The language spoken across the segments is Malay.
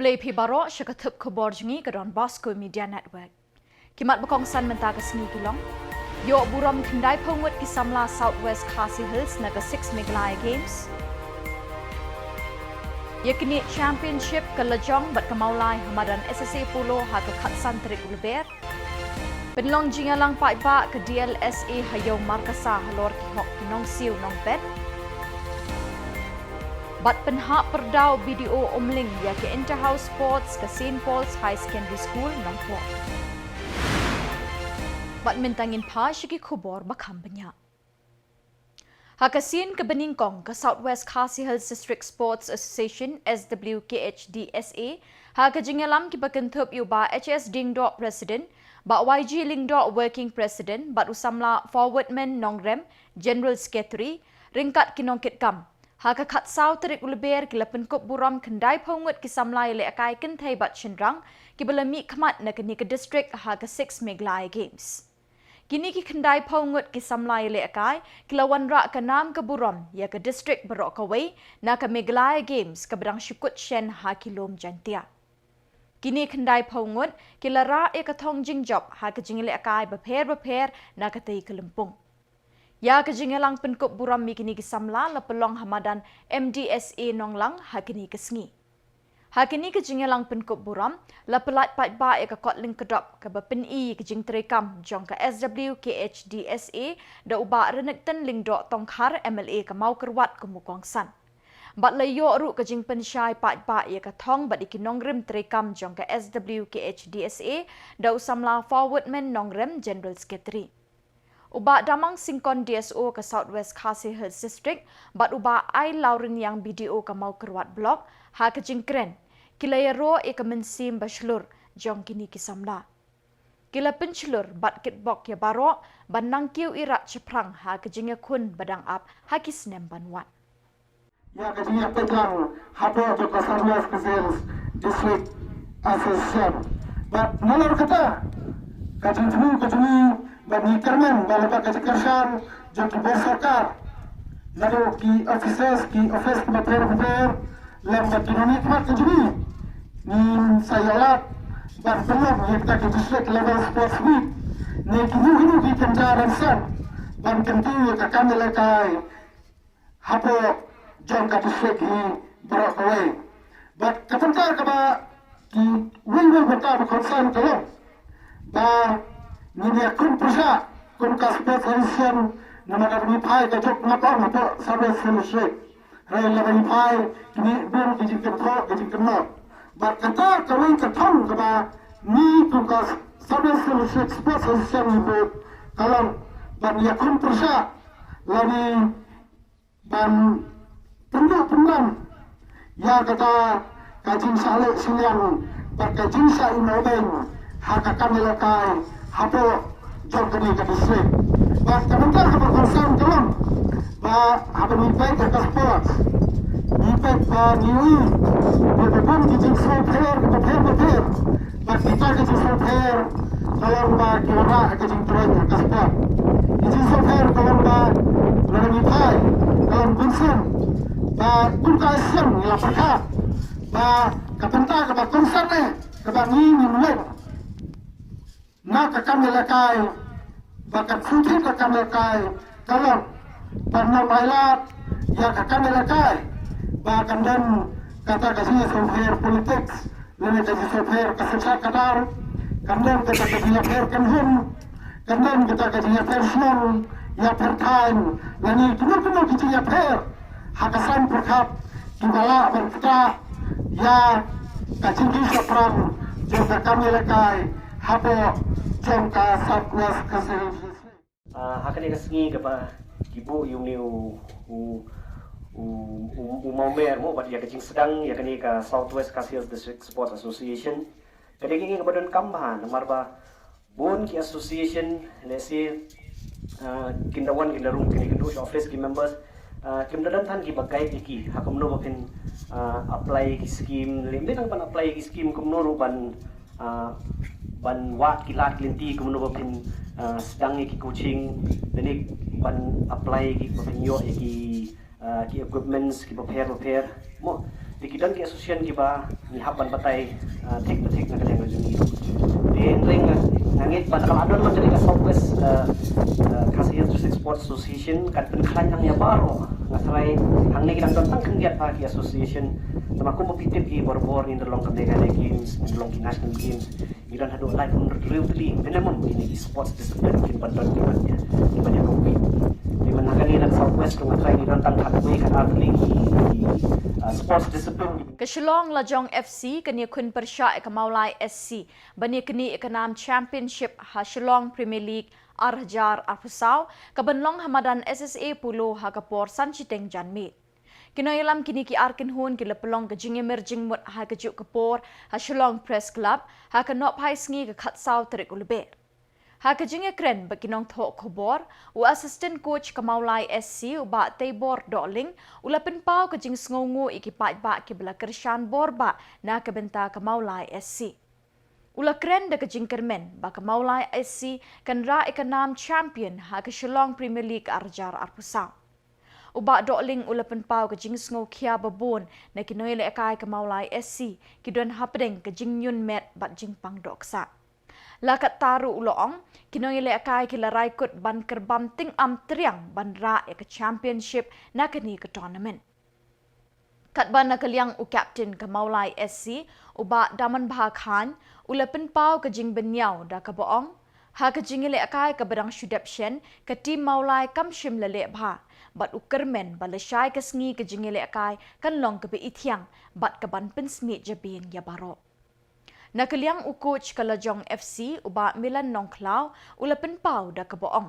Blay Pibaro Shakatup Khuborjylla ke Bosco Media Network. Kimat Bakongsan mentaka seni Shillong. Yo buram kendai pengwet ki Samla Southwest Khasi Hills naga 6 Meghalaya Games. Yakini Championship ke Lejong bat kemaulai hamadan SSA Polo ha ke Khatsan Terik LBER. Penlong Jylla lang pa ke DLSA hayo markasa halor ki hok kinong siu nong bet. Bat penhak perdau video omling ya ke Interhouse Sports ke St. Paul's High Secondary School nong po. Bat mentangin pa syaki Khubor bakam banyak. Hakasin ke Beningkong ke Southwest Khasi Hills District Sports Association SWKHDSA ha ke Jyngalam ki bakentup yuba HS Dingdo President ba YG Lingdo Working President bat usamla Forwardman Nongrem General Secretary ringkat kinongkit kam ha ke khatsau terik LBER ki lapen kup buram kendai pengwet ki samlai le akai kentai bat chenrang ki belami khamat na kini ke district ha ke 6 Meghalaya Games. Kini ki kendai pengwet ki samlai le akai ki lawan ra ke nam ke buram ya ke district Berok Kawai na ke Meghalaya Games ke bedang syukut shen ha ki lom jantia. Kini kendai pengwet ki lara e ke thong jingjob ha ke jingile akai beper na ke tei ke lempung. Ya ke Jyngalang penkup buram mi kini ke Samla la pelong hamadan MDSA nonglang ha kini ke sengi. Ha kini ke Jyngalang penkup buram la pelat pat ba e ke kotling kedop ke bepeni ke jing terekam jong ke SWKHDSA da uba renekten lingdok tongkhar MLA ke mau kerwat ke mukongsan. Bat layo ru ke jing pensyai pat ba e ke thong bat ikinongrim terekam jong ke SWKHDSA da usamla Forwardman Nongrem General Secretary. Uba damang singkon DSO ke Southwest Khasi Hills District, bat uba ai laurin yang BDO ke mau kerwat blok, ha ke jingkren, kila yaro e ke mensim baslur, jong kini ki Samla. Kila penchlur bat kitbok ya barok, banang kiu irat ceprang ha ke jingya kun badang ap, ha ki senem banwat. Ya ke jingya petang, habo to ke Southwest Khasi Hills District Association. Bat nalor kata, kajinu, bagi kerman balapa kecerdasan jangki bersakar lalu ki officers ki office beper lambat dinamik mat kejuni ni sayalat ban belum kita ke district level sports week ni kini ki kencaran san ban kenti ka kami lekai hapo jangka district hi Berok Kawai bat kepentar ka ba ki wil betar konsen tolong ba ni kun prasa kun ka sports association nama kami pai ka jok ngapor ngapo service solution rai la pai ni ber ki jikan tho ki jikan no ba kata kawin ka thong ka ba ni kun ka service solution sports association ni bo kalam ban ya kun prasa lani ban pendam ya kata kajin sale silang ba kajin sa inoben haka kami lekai hapo jom kini ke district. Ba kementar ke berkonsen tolong. Ba apa ni baik ke sports. Ni baik ba niwi. Berbun di jing super beper. Ba kita ke jing super. Tolong ba kira ke jing terus ke sport. Di jing super tolong ba lalu pai. Tolong konsen. Ba kunka siam ya pakat. Ba kementar ke berkonsen ni. Ke ba ni mulai. NAKA kami lekai, bakat suci kami lekai, kalau pernah mailat, ya kami lekai, bahkan dan kata kasih software politik, lalu kasih software kesesat kadar, kemudian kita kasih software kenhum, kemudian kita kasih personal, ya per time, lalu semua kita software, hakasan perkap, kita berkata, ya kasih kisah perang, juga kami lekai. Hapo jangka Southwest Khasi Hills. Hakan ini sengi kepa ibu yung ni umamer mo pati ya kecing sedang ya kini ke Southwest Khasi Hills District Sports Association. Kali ini kepada kambahan marba bon ki association lesi kindawan kindarum kini kindu office ki members kindadan tan ki bagai ki hakam no makin apply ki scheme limbe tang pan apply ki scheme kumno ruban ban wat kilat linti kemudian bapin sedang ki coaching dan ban apply ki bapin yo ki equipments ki prepare mo Tikidan ki association ki ba ni haban batai tek na kalian rejuni den ring ngangit ban kalau adon man jadi Southwest Khasinews District Sports Association kan penkhan yang ya baro ngasrai hang ni kita tentang kegiatan pagi association nama aku mau pitip ki bor-bor ni dalam Meghalaya Games dalam national games iran hadu live on really minimum ini sports discipline kin bandar di banyak kompet di mana kali dan Southwest ko ngasrai ni tentang hatwe kan atlet sports discipline ke Shillong Lajong FC kini kun persya ke Maulai SC bani kini ikanam championship ha Shillong Premier League Arhajar Arpusau ke Benlong Hamadan SSA Pulo ha Kapor Sanchiteng Janmit kinoilam kini ki arkin hun ki lepelong ke jing emerging mut ha ke juk Kapor ha Shillong Press Club ha ke nop hai sngi ke khatsau terik LBER ha ke jing ekren bakinong thok Khubor u assistant coach ke Maulai SC u ba Tebor Doling ulapen pau ke jing sngongu iki ba ki bela kershan borba na ke benta ke Maulai SC ula kren de ke jing kermen ba ke Maulai SC kan ra ikanam champion ha ke Shillong Premier League Arjar Arpusau Uba Doling ulapen pau ke jing sngo kia babon na kinoile akai ke Maulai SC kidon hapdeng ke jing nyun met bat jing pang doksa lakat taru uloong kinoile akai kila raikut ban kerbam ting am triang ban ra ke championship na kini ke tournament kat ban na kaliang u captain ke Maulai SC uba daman bahakhan ulapen pau ke jing benyau da ke boong ha ke jingile akai ke berang shudapshen ke tim Maulai kamshim lele bha bat ukermen balashai ke sngi ke jingile akai kan long ke be ithiang bat ke ban pensmi jabin ya baro na kaliang u coach ke Lajong FC uba Milan Nongklau ulapen pau da ke boong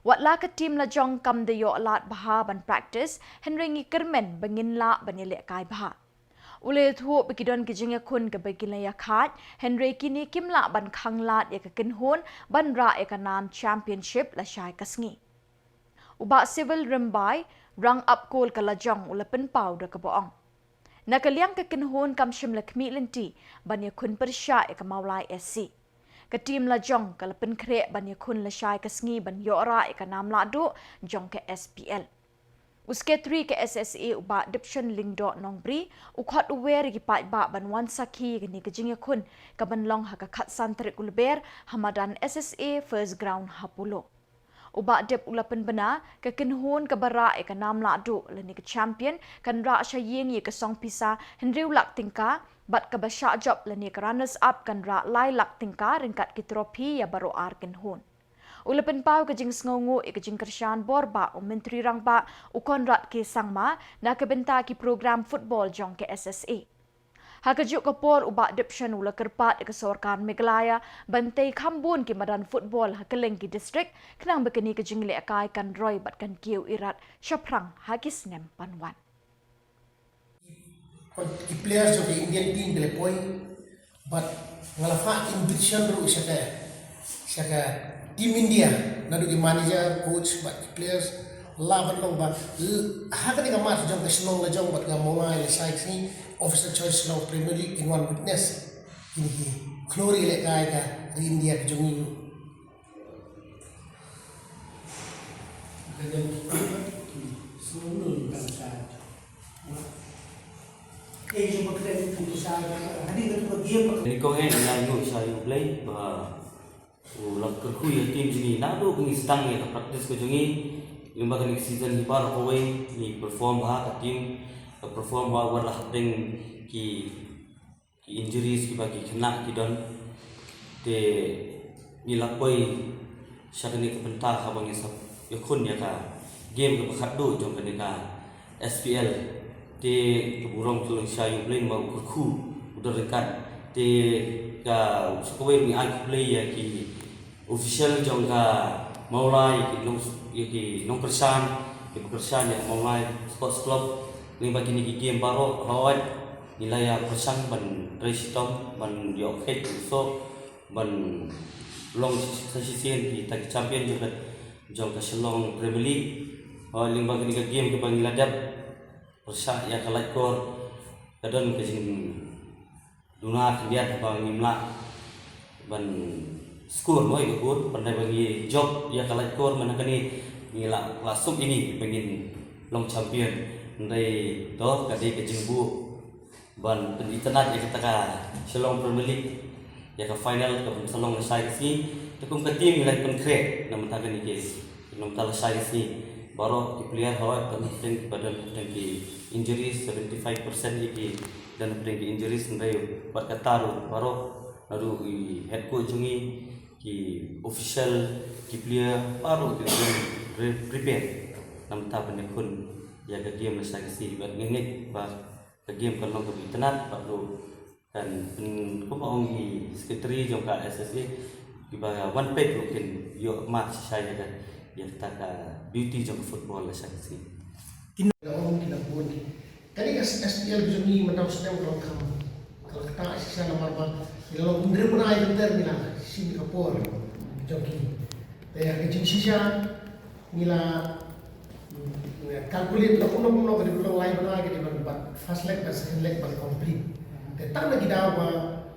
watla ke tim Lajong kam de yo alat baha ban practice henringi kermen bangin la banile akai baha ule thu bekidon ke jinga kun ke begila ya khat henry kini kimla ban khanglat ya ke kinhon ban ra ya kanam championship la shai kasngi uba civil rimbai rang up kol ke Lajong ulapen pau da ke boong na kaliang ke kinhon kam shim lakmi lenti ban ya kun persya ya ke Maulai SC ke tim Lajong ke lapen kre ban ya kun la shai kasngi ban yo ra ya kanam la do jong ke SPL Uske 3 ke SSA uba diption lingdo nongbri ukhot uwer ki pat ba ban wan sakhi ni ke jingya kun ka ban long ha ka khat santrik LBER Hamadan SSA first ground hapulo uba dep ulapen bena ke kinhun ke bara e ka nam la do le ni ke champion kan ra shaying ye ke song pisa henriu lak tingka bat ka basha job le ni ke runners up kan ra lai lak tingka ringkat ki trophy ya baro ar kinhun ulapen pau ke jing sngongu ke jing kershan borba menteri rangba ukonrat ke sangma na ke benta ki program football jong ke SSA ha ke juk kapor uba adoption ula kerpat ke sorkan Meghalaya bantai khambun ki madan football ha ke lengki district kenang bekeni ke jing le akai kan roy bat kan kiu irat shaprang ha ki snem panwan the players of the Indian team they point but ngalafa invitation ru shaka Team India, nado di manager, coach, but the players laban long ba. Haka ni kamat jong ke Shillong la jong bat ka Maulai le side ni officer choice Shillong Premier League in one witness. Ini glory le kai ka di India ke jong ni. Ini kau yang lalu saya play ulang kerkuy tim sini nado kini sedang ya practice ko jungi limba kini season hipar ko ni perform ha tim perform wa wala ding ki injuries ki bagi kena ki don te nilakoi syakni ke pentah ha bangi sab yakun ya ka game ke khaddo jong kene ka SPL te keburong tulung sayu play mau kerku udah dekat te ka sekowe ni ai play ya ki official jong ka Maulai ki nong kersan ya Maulai sports club ni bagi ni game baro hawat nilai ya kersan ban restom ban yok head so ban long session ki tag champion juga jong ka Shillong Premier League ling bagi ni game ke bang ladap persa ya kalai kor kadon ke sing duna kiat bang imla ban skor noi ikut pandai bagi job ya kalai kor mana kani ngila langsung ini pengen long champion ndai to kadi ke jingbu ban pendidikan ya kita ka Shillong Premier League ya ka final ka Shillong sai si tukum ka team nilai konkret na matagan ni kes nom tala sai si baru di player hawa penting pada penting injuries 75% iki dan penting injuries ndai berkataru baru naru head coach jungi ki official ki player baru ki prepare nam ta penekun ya ka game sai si bat ngengek ba game kalau ke internet perlu dan kumpul di sekretari jangka SSA di bawah one page mungkin yo match saya kan ya tak beauty jangka football lah saya sih. Orang kita pun, kali kas SPL juga ni macam sedang kalau kita sisa nomor apa, kalauundri pun ada terminal si Khubor joki, tapi kerja sisa nila calculate tak puno kalau diulang lain mana lagi dibuat first leg dan second leg baru complete. Tetap lagi dah apa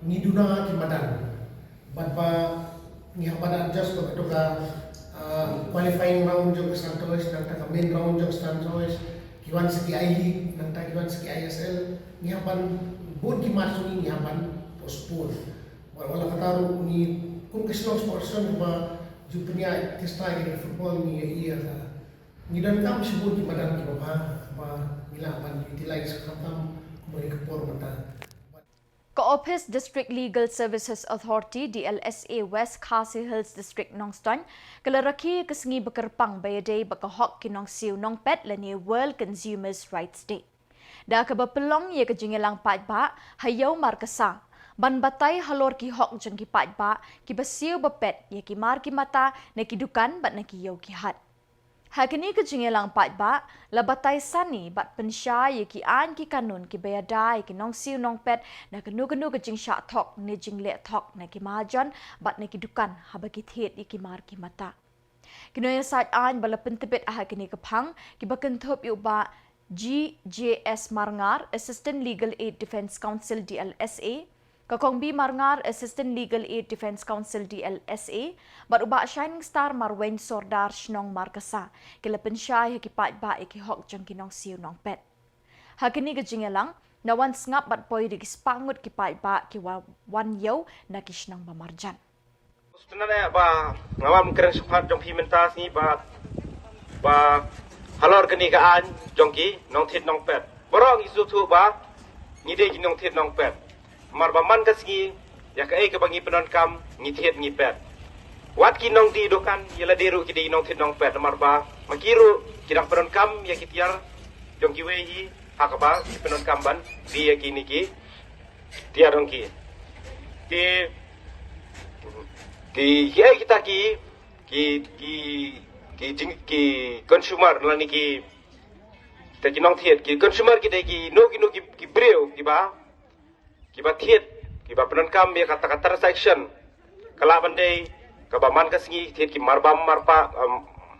ni duna kimadan, berapa ni apa dah just untuk qualifying round juga santois, nanti ke main round juga santois, kiwan segi I League, nanti kiwan segi ISL, ni apa buat kimat ni apa postpone. Walau kataru ni kung keslong sportson apa jupnya testa lagi football ni iya. Nidan kam sebut di badan kita ba mila ban utilize kam mari Khubor mata. Office District Legal Services Authority DLSA West Khasi Hills District Nongston kelaraki kesengi bekerpang bayadai bakahok kinong siu nong pet lani World Consumers Rights Day. Da kabapelong ye kejingelang patba hayau markasa ban batai halor ki hok jeng ki patba ki basiu bepet ye ki mar ki mata na ki dukan bat na ki yau ki hat. Hakini kejingelang patba labatai sani bat pensya ye ki an ki kanun ki bayadai ki nong siu nong pet na kenu kejing syak thok ne jing le thok na ki majon bat na ki dukan habagi thet ye ki mar ki mata. Kinoy sat an bala pentebet hakini kepang ki bakenthop yu ba GJS Marngar Assistant Legal Aid Defence Council DLSA Kakongbi Marngar Assistant Legal Aid Defence Council DLSA baruba Shining Star Marwen Sordar Shnong Markasa kilapen syai hakipat ba ikihok jang kinong siu nong pet. Hakini gejingelang nawan sngap bat poi digispangut kipat ba kiwa wan yau na kishnang bamarjan. Sebenarnya ba ngawam keren supat jong pimentas ni ba halor kenigaan jongki nong tit nong pet. Borong isu tu ba ngide nong tit nong pet. Marbaman kasgi ya ka ke bangi penon kam ngithet ngipet wat kinong di dokan yala deru kidi nong thet nong pet marba makiru kidang penon kam ya kitiar jong kiwehi hakaba penon kam ban di ya kini ki tiar dong ki ya kita ki consumer lani ki ta kinong thet ki consumer ki no ki breu ki ba kiba thiet kiba penankam ya kata transaction kala bandai kabaman kasingi thiet ki marpa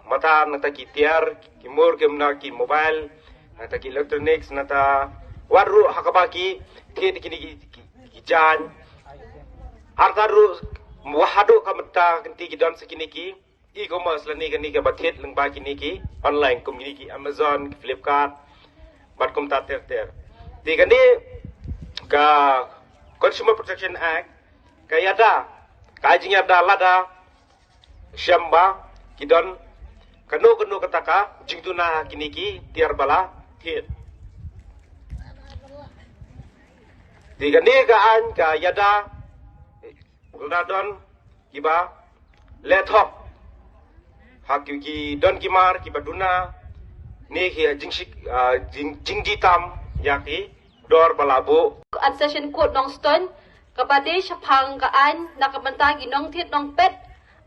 mata nata ki tiar ki mur ki mna ki mobile nata ki electronics nata waru hakaba ki thiet ki jan hartaru wahado kamata kenti ki don sakini ki e-commerce lani kani ka bathet lang ba kini ki online community Amazon Flipkart bat kum ta ter di kani ka Consumer Protection Act kayada kajingnya ada lada syamba kidon kanu kataka jingtuna kiniki tiar bala hit digani kaan kayada ladon kiba lethop hakiki don kimar kibaduna ni jingjitam yaki dor balabo at session court nong stone kapade syapang kaan nakabanta ginong tit nong pet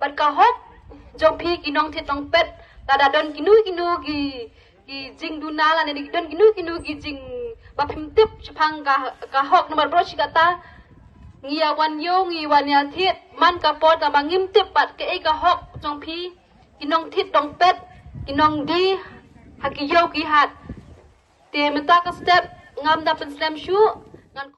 bat kahok jong pi ginong tit nong pet tada don kinu gi jing dunala ne don kinu gi jing bapimtip syapang kahok nomor bro sikata ngia wan yo ngi wan ya tit man kapot ta mangimtip bat ke kahok jong pi ginong tit nong pet ginong di hakiyo ki hat te menta ka step ngam dapat slam shoe ngan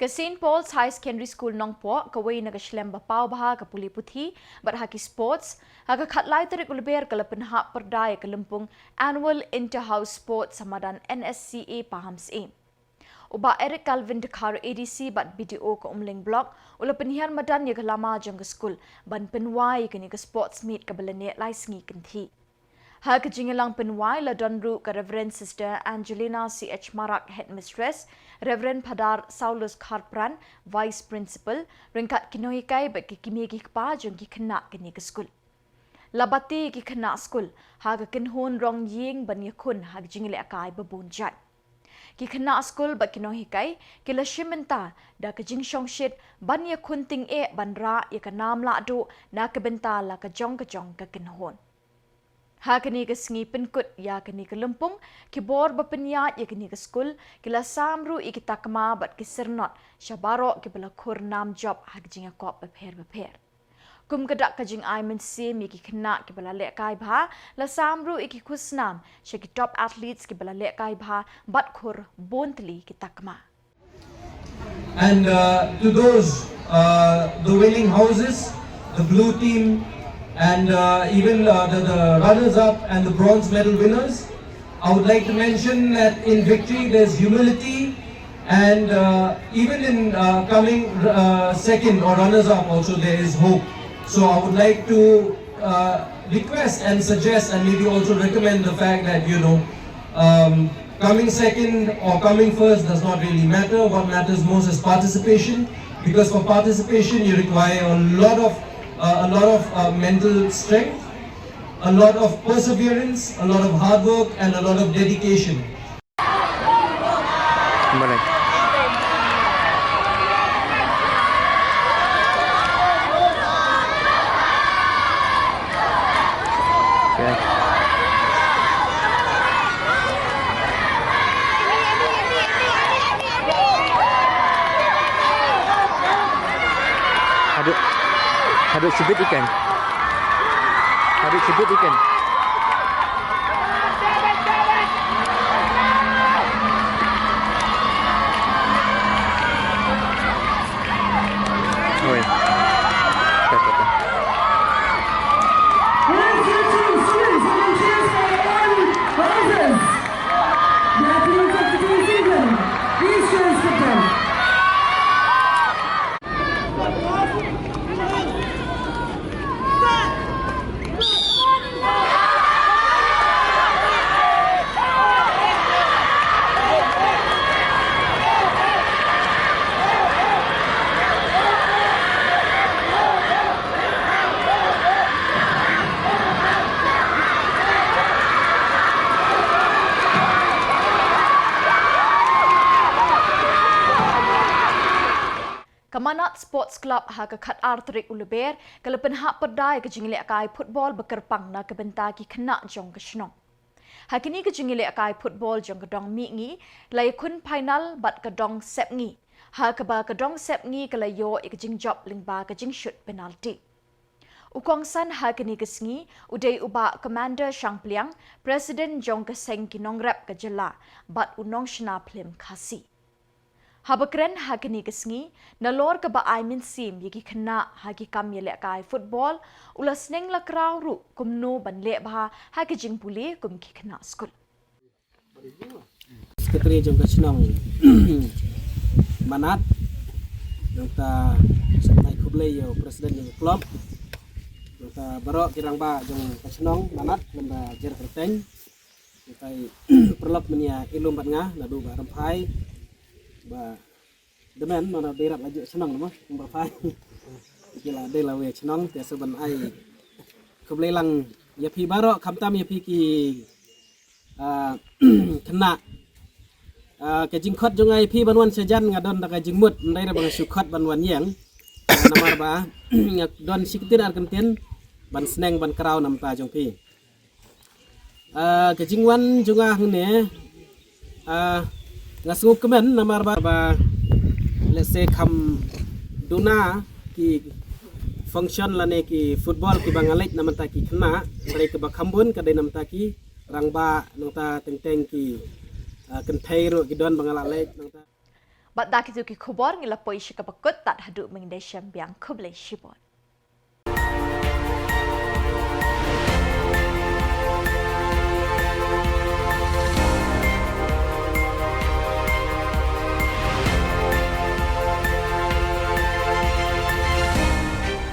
Ke St. Paul's High Secondary School Nongpo kawai naga shlem bapau baha ke puli puthi bar haki sports haga khatlai tarik LBER ke penhak perdaya ke lempung annual inter-house sports samadan NSCA pahams aim. Uba Eric Calvin Dekar ADC bat BDO ke Umling Block ula penhian madan ya ke lama jang ke school ban penwai ke ni ke sports meet ke belane lai sengi kenthi. Ha ke jingelang penwai la donru ke Reverend Sister Angelina CH Marak Headmistress, Reverend Padar Saulus Karpran Vice Principal, ringkat kinohikai bat ke kimi ki kpa jang ki kena ke ni ke school. Labati ki kena school ha ke kenhon rong ying ban yakun ha ke jingele akai babunjat. Ki kena school bat kinohikai ki la shimenta da ke jing shongshit ban yakun ting e ban ra ya ke nam la do na ke benta la ke jong ke kenhon. Ha kini ke sengi penkut ya kini ke lempung, Khubor berpeniat ya kini ke skul, kila samru ikita kema bat ke sernot, syabarok ke bela kur nam job hak jinga kop beper. Kum kedak ke jing ai mensim iki kena ke bela lek kai bha, la samru iki kusnam, syaki top athletes ke bela lek kai bha, bat kur bontli kita kema. And to those, the winning houses, the blue team, and even the runners-up and the bronze medal winners, I would like to mention that in victory there's humility, and even in coming second or runners-up also there is hope. So I would like to request and suggest and maybe also recommend the fact that, coming second or coming first does not really matter. What matters most is participation, because for participation you require a lot of mental strength, a lot of perseverance, a lot of hard work, and a lot of dedication. Hadut sebut ikan. Hadut sebut ikan. Oi. Kata. Kamanat Sports Club ha ke khat artrik LBER ke penhak perdai ke jingile akai football bekerpang na ke benta ki kena jong ke shnong. Ha kini ke jingile akai football jong ke dong mi ngi lai kun final bat ke dong sep ngi. Ha ke ba ke dong sep ngi ke lai yo ik jing job ling ba ke jing shoot penalty. Ukong san ha kini ke sngi udai uba Commander Shang Pliang President jong ke seng ki nong rap ke Jylla bat unong shna plim khasi. Habakren hakini kesngi nalor ke ba aimin sim yaki kena haki kam yele kai football ulas neng la kraw ru kumno ban le ba haki jing puli kum ki kena school. Sekretari jong Shillong manat nota sampai kublai yo presiden yo klub nota barok kirang ba jong Shillong manat lamba jer perteng kai perlop menia ilum bat nga nadu ba rampai ba demen mana berat laju senang nama ba phai kila de la we senang te seban ai keblelang ya pi barok kamtam ya pi ki kena ke jingkhot jongai pi banwan sejan ngadon da ka jingmut ndai da bang sukhot banwan yang namar ba don siktin arkentin ban sneng ban kraw nam ta jong pi ke jingwan jonga ne ngasuk kemen namar ba let's say kam duna ki function lane ki football ki bangalek namanta ki kena dari ke bakambun ka dai namta ki rangba nota teng-teng ki kentai ro ki don bangalalek nota Bat dak itu ki Khubor ngilapoi syakapakut tak haduk mengdai syambiang Khuborjylla.